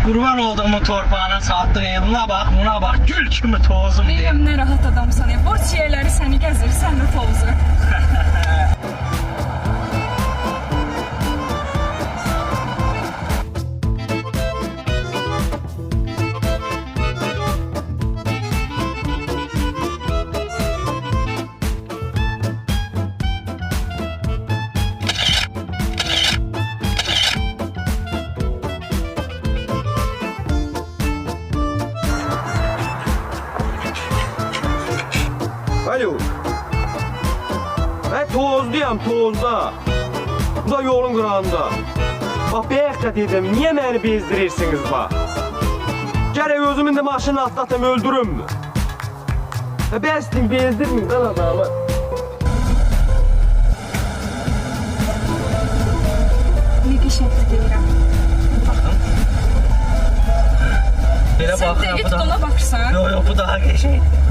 Kurban olduğumun torpağına çatdığın, buna bax, buna bax, gül kimi tozum deyim. Deyəm, nə rahat adamsan ya. Borç yerləri səni gəzir, sən də tovuzu. Alo. Ben tozduyam, tozda. Bu da yolun qırağında. Bax, bəyək dedim, niye məni bezdirirsiniz bax? Gərək özümün də maşını atlatım, öldürüm mü? Bəstin, bezdirmin lan adamı. Nə qəşəngdir deyirəm. Belə Sən bax, də bu it da... dola baxırsan. Yox, yox, bu daha qəşəngdir.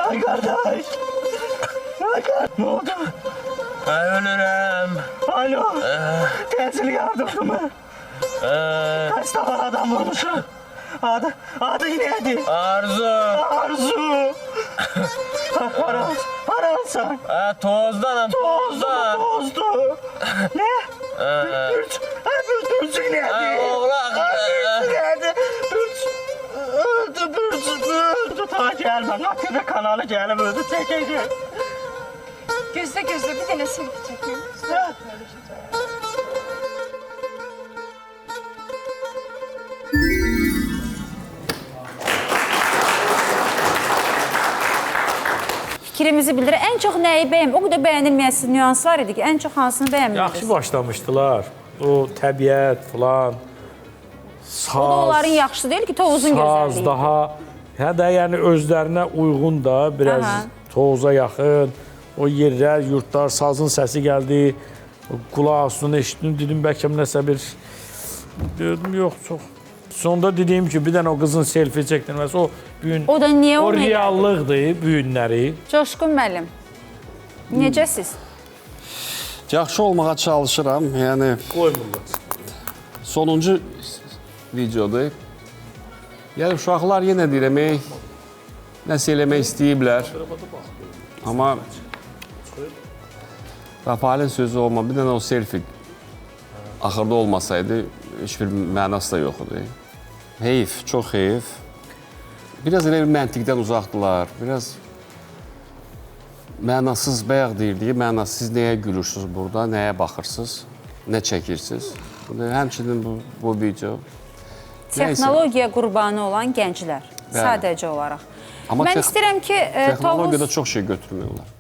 Ay kardeş. Ay kardeş. Ne oldu? Ay ölürüm. Alo. Təcil yardımdı mı? Kaç tane adam vurmuşum? Adı neydi? Arzu. Arzu. Aransan. Tozdanım. Tozdan. Tozdu. Ne? Bürcük neydi? Oğlak. Bürcük neydi? Öldü. Ta gelme. Nakıda kanalı gelip öldü. Çekecek. Gözlə, bir dənə selfie çəkin. Fikrimizi bildirir. Ən çox nəyi bəyənmir? O qədər bəyənilməyəsi nüanslar idi ki, ən çox hansını bəyənmirdiniz? Yaxşı başlamışdılar. O təbiət falan, saz. O da onların yaxşısı deyil ki, tovuzun gözəlliyi. Saz daha, hə də yəni özlərinə uyğun da, biraz tovuza yaxın. O yerlər, yurtlar, sazın səsi gəldi. Qulaq asını eşitdim, dedim bəlkə nəsə bir... Dedim, yox, çox. Sonda dediyim ki, bir dənə o qızın selfie çəkdirməsi, o gün... O da niyə o olmayıb? reallıqdır, bu günləri. Coşqun müəllim, necəsiz? Yaxşı olmağa çalışıram. Yəni Qoymurlar. sonuncu videodur. Yəni uşaqlar yenə deyirəm, nəsə eləmək istəyiblər. Amma Rafaelin sözü olma, bir dənə o selfie axırda olmasaydı heç bir mənası da yox idi. Heyif, çox heyif. Biraz elə bir məntiqdən uzaqdılar, biraz mənasız bayaq deyirdi, mənasız siz nəyə gülürsünüz burada, nəyə baxırsınız, nə çəkirsiniz. Həmçinin bu video. Texnologiya qurbanı olan gənclər, sadəcə olaraq. Amma Mən istəyirəm ki, texnologiyada çox şey götürmüyorlar.